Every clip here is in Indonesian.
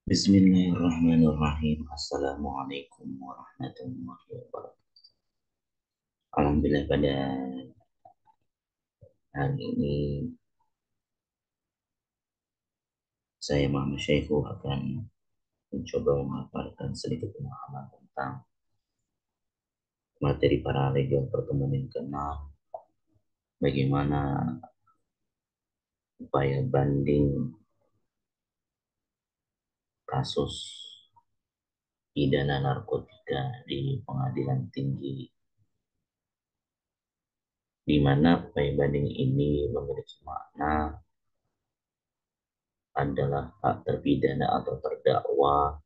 Bismillahirrahmanirrahim. Assalamualaikum warahmatullahi wabarakatuh. Alhamdulillah pada hari ini saya Muhammad Syekhu akan mencoba memaparkan sedikit pemahaman tentang materi paralegal pertemuan yang keenam, bagaimana upaya banding kasus pidana narkotika di pengadilan tinggi, di mana upaya banding ini memiliki makna adalah hak terpidana atau terdakwa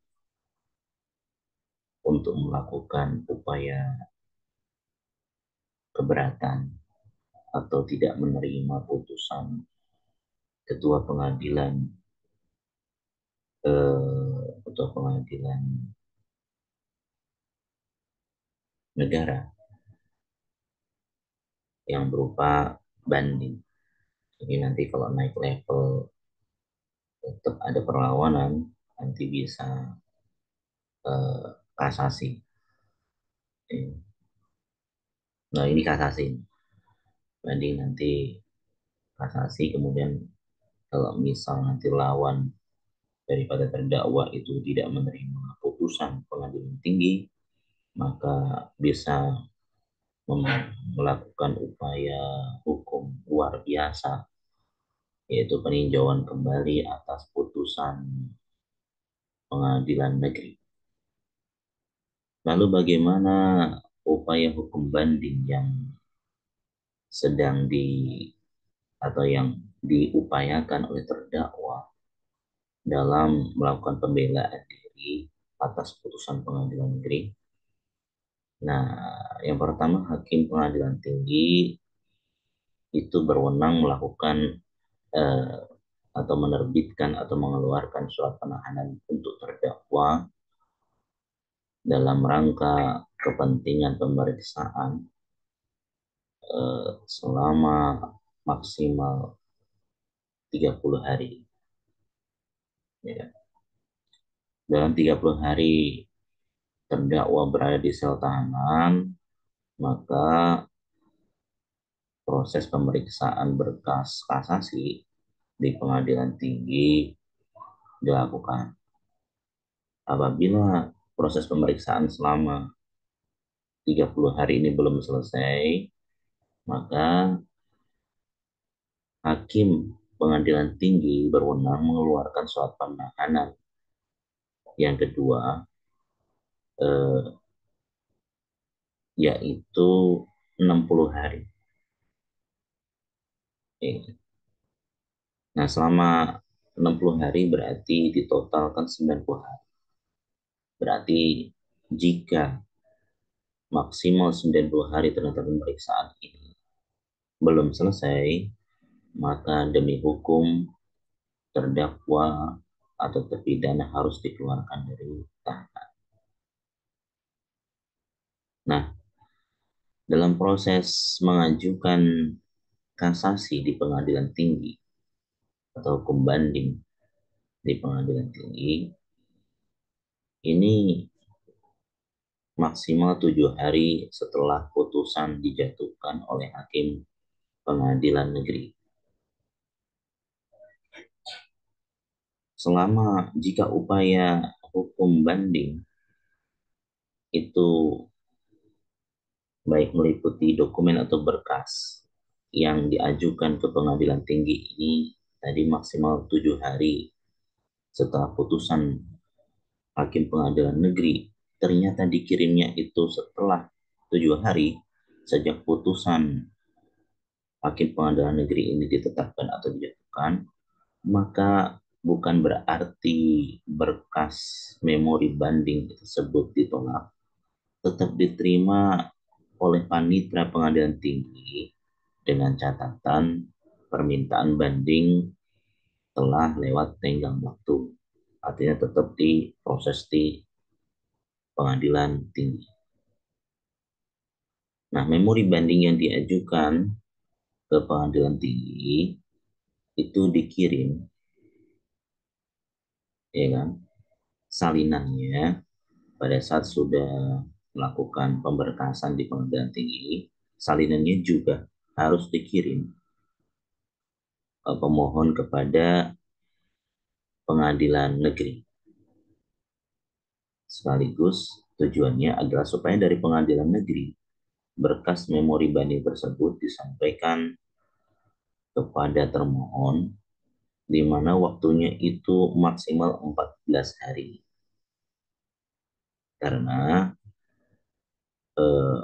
untuk melakukan upaya keberatan atau tidak menerima putusan ketua pengadilan ketua pengadilan negara yang berupa banding. Jadi nanti kalau naik level tetap ada perlawanan, nanti bisa kasasi. Nah ini kasasi, banding nanti kasasi, kemudian kalau misal nanti lawan daripada terdakwa itu tidak menerima putusan pengadilan tinggi, maka bisa melakukan upaya hukum luar biasa, yaitu peninjauan kembali atas putusan pengadilan negeri. Lalu bagaimana upaya hukum banding yang sedang atau yang diupayakan oleh terdakwa dalam melakukan pembelaan diri atas putusan pengadilan negeri? Nah, yang pertama, hakim pengadilan tinggi itu berwenang melakukan eh, atau menerbitkan atau mengeluarkan surat penahanan untuk terdakwa dalam rangka kepentingan pemeriksaan selama maksimal 30 hari. Ya. Dalam 30 hari terdakwa berada di sel tahanan, maka proses pemeriksaan berkas kasasi di pengadilan tinggi dilakukan. Apabila proses pemeriksaan selama 30 hari ini belum selesai, maka hakim pengadilan tinggi berwenang mengeluarkan surat penahanan yang kedua, yaitu 60 hari. Nah, selama 60 hari berarti ditotalkan 90 hari. Berarti jika maksimal 90 hari ternyata pemeriksaan ini belum selesai, maka demi hukum terdakwa atau terpidana harus dikeluarkan dari tahanan. Nah, dalam proses mengajukan kasasi di pengadilan tinggi atau hukum banding di pengadilan tinggi, ini maksimal 7 hari setelah putusan dijatuhkan oleh hakim pengadilan negeri. Selama jika upaya hukum banding itu baik meliputi dokumen atau berkas yang diajukan ke pengadilan tinggi ini tadi maksimal 7 hari setelah putusan hakim pengadilan negeri, ternyata dikirimnya itu setelah 7 hari sejak putusan hakim pengadilan negeri ini ditetapkan atau dijatuhkan, maka bukan berarti berkas memori banding tersebut ditolak, tetap diterima oleh panitera pengadilan tinggi dengan catatan permintaan banding telah lewat tenggang waktu. Artinya tetap diproses di pengadilan tinggi. Nah, memori banding yang diajukan ke pengadilan tinggi itu dikirim, ya kan? salinannya pada saat sudah melakukan pemberkasan di pengadilan tinggi, salinannya juga harus dikirim pemohon kepada pengadilan negeri. Sekaligus tujuannya adalah supaya dari pengadilan negeri berkas memori banding tersebut disampaikan kepada termohon di mana waktunya itu maksimal 14 hari. Karena eh,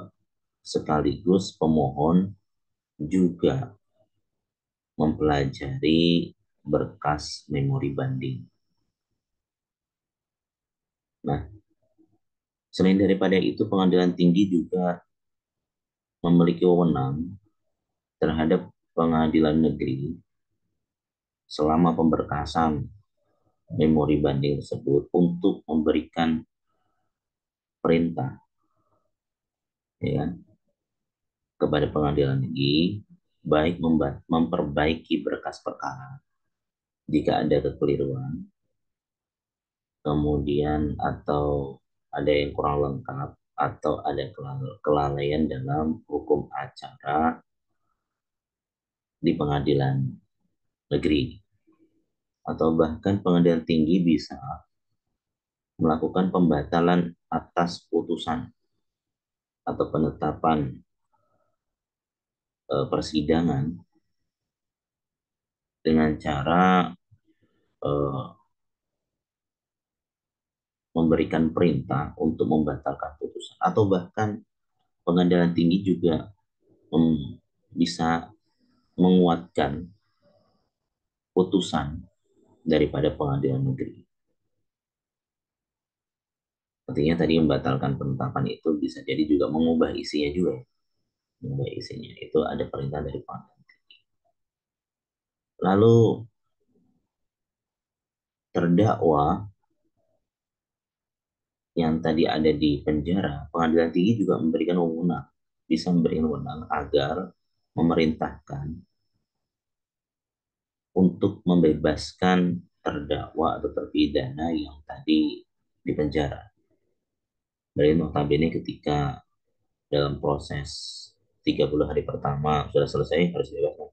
sekaligus pemohon juga mempelajari berkas memori banding. Nah, selain daripada itu, pengadilan tinggi juga memiliki wewenang terhadap pengadilan negeri selama pemberkasan memori banding tersebut untuk memberikan perintah, ya kan, kepada pengadilan negeri baik memperbaiki berkas perkara jika ada kekeliruan, kemudian atau ada yang kurang lengkap atau ada kelalaian dalam hukum acara di pengadilan negeri, atau bahkan pengadilan tinggi bisa melakukan pembatalan atas putusan atau penetapan persidangan dengan cara eh, memberikan perintah untuk membatalkan putusan, atau bahkan pengadilan tinggi juga bisa menguatkan putusan daripada pengadilan negeri. Artinya tadi membatalkan penetapan itu bisa jadi juga mengubah isinya juga, ya. Mengubah isinya itu ada perintah dari pengadilan. Lalu terdakwa yang tadi ada di penjara, pengadilan tinggi juga memberikan wewenang, bisa memberikan wewenang agar memerintahkan untuk membebaskan terdakwa atau terpidana yang tadi di penjara. Dari notabene ketika dalam proses 30 hari pertama sudah selesai harus dibebaskan.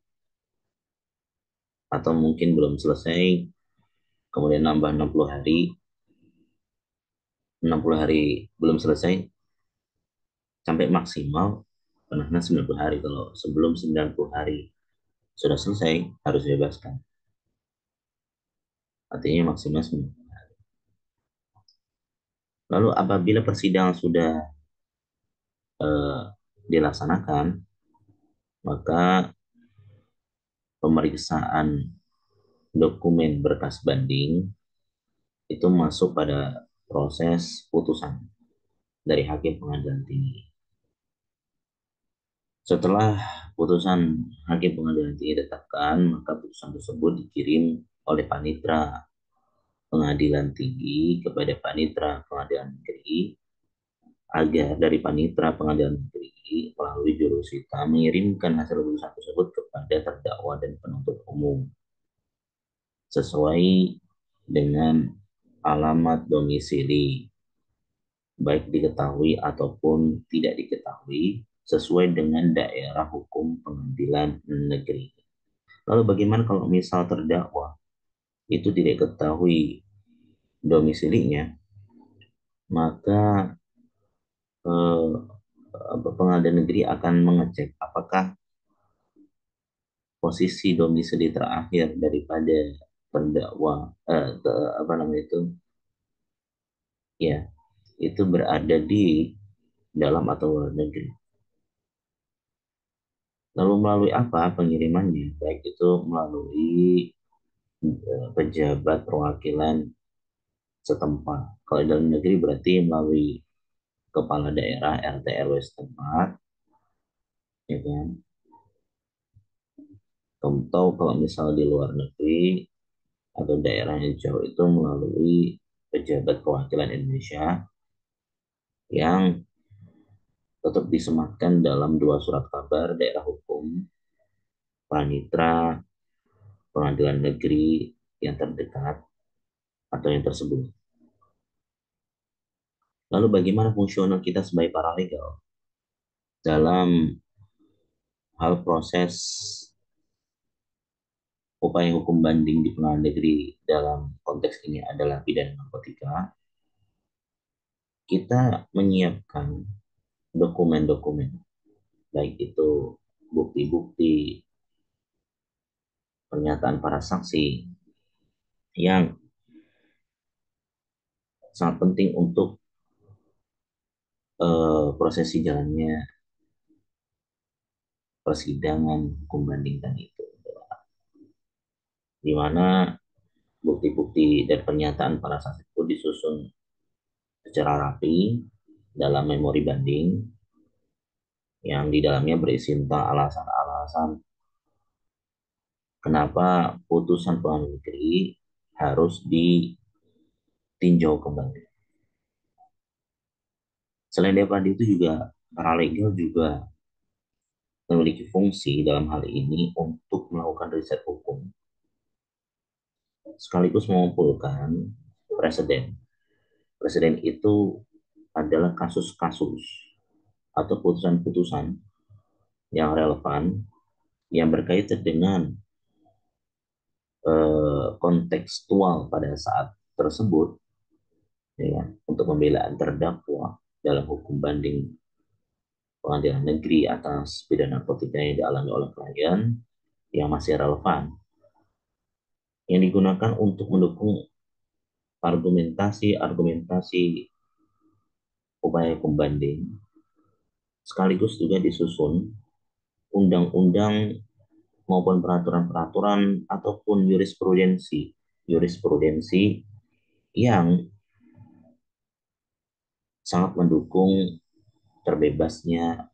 Atau mungkin belum selesai, kemudian nambah 60 hari, 60 hari belum selesai, sampai maksimal pernahnya 90 hari. Kalau sebelum 90 hari sudah selesai harus dibebaskan. Artinya maksimal 90 hari. Lalu apabila persidangan sudah eh, dilaksanakan, maka pemeriksaan dokumen berkas banding itu masuk pada proses putusan dari hakim pengadilan tinggi. Setelah putusan hakim pengadilan tinggi ditetapkan, maka putusan tersebut dikirim oleh panitra pengadilan tinggi kepada panitra pengadilan negeri, agar dari panitra pengadilan negeri melalui jurusita mengirimkan hasil putusan tersebut kepada terdakwa dan penuntut umum sesuai dengan alamat domisili, baik diketahui ataupun tidak diketahui, sesuai dengan daerah hukum pengadilan negeri. Lalu bagaimana kalau misal terdakwa itu tidak ketahui domisilinya, maka eh, pengadilan negeri akan mengecek apakah posisi domisili terakhir daripada terdakwa, apa namanya itu, ya, itu berada di dalam atau luar negeri. Lalu melalui apa pengirimannya? Baik itu melalui pejabat perwakilan setempat. Kalau dalam negeri berarti melalui kepala daerah RT RW setempat, ya kan? Atau kalau misal di luar negeri atau daerah yang jauh itu melalui pejabat perwakilan Indonesia yang tetap disematkan dalam dua surat kabar daerah hukum panitra pengadilan negeri yang terdekat atau yang tersebut. Lalu bagaimana fungsional kita sebagai paralegal dalam hal proses upaya hukum banding di pengadilan negeri dalam konteks ini adalah pidana narkotika, kita menyiapkan dokumen-dokumen, baik itu bukti-bukti, pernyataan para saksi yang sangat penting untuk prosesi jalannya persidangan hukum banding dan itu, di mana bukti-bukti dan pernyataan para saksi itu disusun secara rapi dalam memori banding yang di dalamnya berisi tentang alasan-alasan kenapa putusan pengadilan negeri harus ditinjau kembali. Selain daripada itu juga paralegal juga memiliki fungsi dalam hal ini untuk melakukan riset hukum sekaligus mengumpulkan presiden. Presiden itu adalah kasus-kasus atau putusan-putusan yang relevan yang berkaitan dengan kontekstual pada saat tersebut, ya, untuk pembelaan terdakwa dalam hukum banding pengadilan negeri atas pidana narkotika yang dialami oleh klien yang masih relevan, yang digunakan untuk mendukung argumentasi-argumentasi upaya hukum banding, sekaligus juga disusun undang-undang maupun peraturan-peraturan ataupun jurisprudensi jurisprudensi yang sangat mendukung terbebasnya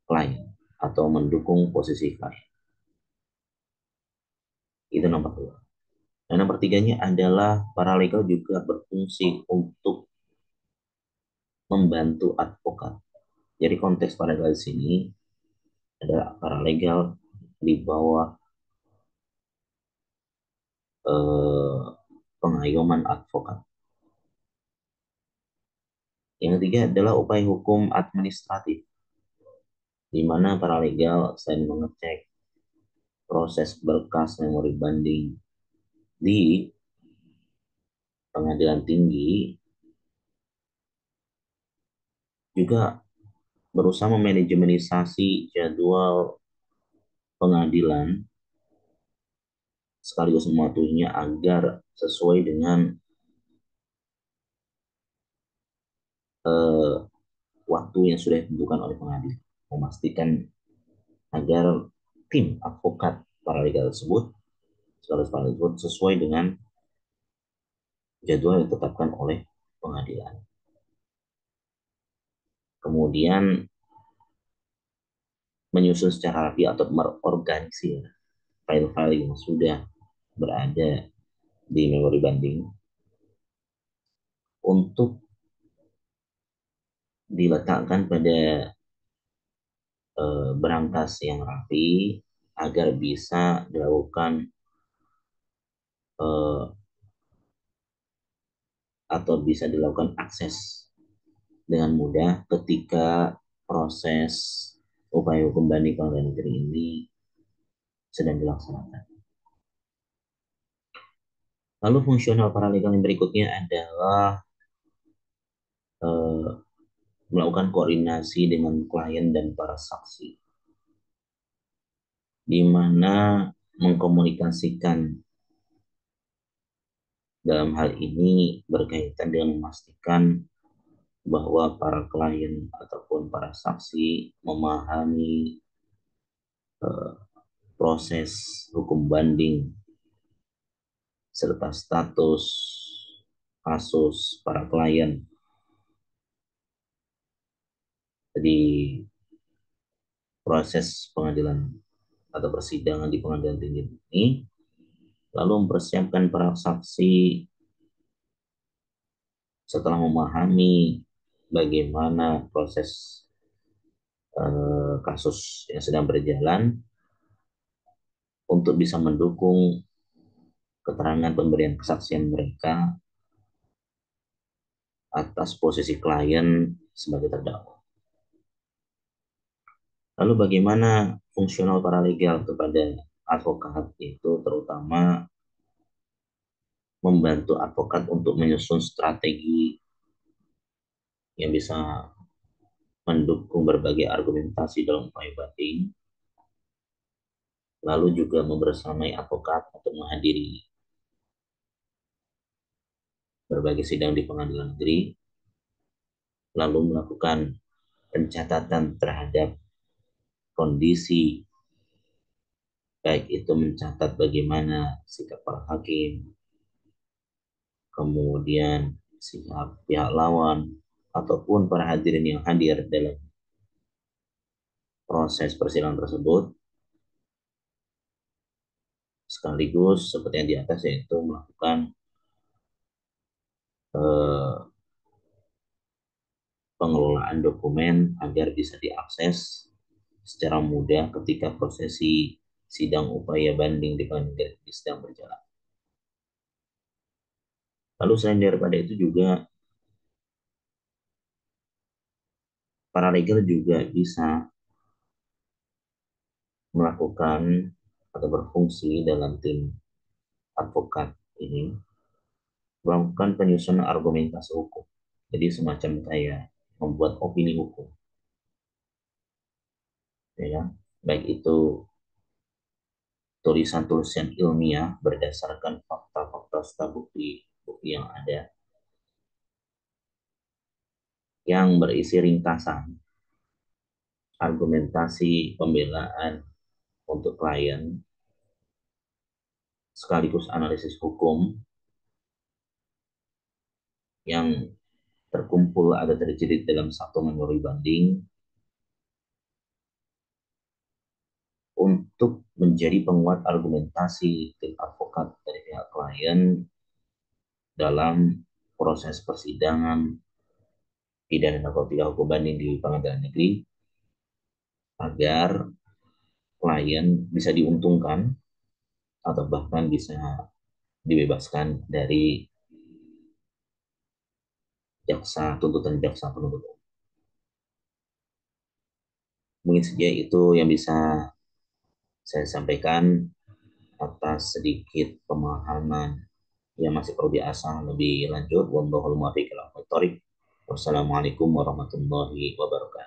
klien atau mendukung posisi klien. Itu nomor dua. Dan nomor tiganya adalah paralegal juga berfungsi untuk membantu advokat. Jadi konteks paralegal di sini adalah paralegal di bawah eh, pengayoman advokat. Yang ketiga adalah upaya hukum administratif, di mana paralegal selain mengecek proses berkas memori banding di pengadilan tinggi, juga berusaha memanajemenisasi jadwal pengadilan sekaligus mematuhinya agar sesuai dengan eh, waktu yang sudah ditentukan oleh pengadilan, memastikan agar tim advokat paralegal tersebut sekaligus paralegal tersebut sesuai dengan jadwal yang ditetapkan oleh pengadilan. Kemudian menyusun secara rapi atau mengorganisir file-file yang sudah berada di memori banding untuk diletakkan pada berangkas yang rapi agar bisa dilakukan eh, atau bisa dilakukan akses dengan mudah ketika proses upaya hukum banding pengadilan negeri ini sedang dilaksanakan. Lalu fungsional paralegal yang berikutnya adalah eh, melakukan koordinasi dengan klien dan para saksi, di mana mengkomunikasikan dalam hal ini berkaitan dengan memastikan bahwa para klien ataupun para saksi memahami eh, proses hukum banding serta status kasus para klien di proses pengadilan atau persidangan di pengadilan tinggi ini, lalu mempersiapkan para saksi setelah memahami bagaimana proses kasus yang sedang berjalan untuk bisa mendukung keterangan pemberian kesaksian mereka atas posisi klien sebagai terdakwa. Lalu bagaimana fungsional paralegal kepada advokat itu terutama membantu advokat untuk menyusun strategi yang bisa mendukung berbagai argumentasi dalam upaya banding, lalu juga membersamai advokat untuk menghadiri berbagai sidang di pengadilan negeri, lalu melakukan pencatatan terhadap kondisi, baik itu mencatat bagaimana sikap para hakim, kemudian sikap pihak lawan, ataupun para hadirin yang hadir dalam proses persidangan tersebut, sekaligus seperti yang di atas yaitu melakukan eh, pengelolaan dokumen agar bisa diakses secara mudah ketika prosesi sidang upaya banding di pengadilan negeri sedang berjalan. Lalu selain daripada itu juga para legal juga bisa melakukan atau berfungsi dalam tim advokat ini melakukan penyusunan argumentasi hukum. Jadi semacam kayak membuat opini hukum, ya, baik itu tulisan-tulisan ilmiah berdasarkan fakta-fakta serta bukti yang ada, yang berisi ringkasan argumentasi pembelaan untuk klien, sekaligus analisis hukum yang terkumpul ada terjadi dalam satu memori banding untuk menjadi penguat argumentasi tim advokat dari pihak klien dalam proses persidangan pidana narkotika hukum banding di pengadilan negeri agar klien bisa diuntungkan atau bahkan bisa dibebaskan dari tuntutan jaksa penuntut umum. Mungkin saja itu yang bisa saya sampaikan atas sedikit pemahaman yang masih perlu diasah lebih lanjut. Wallahul muwaffiq ila aqwamit thoriq. Wassalamualaikum warahmatullahi wabarakatuh.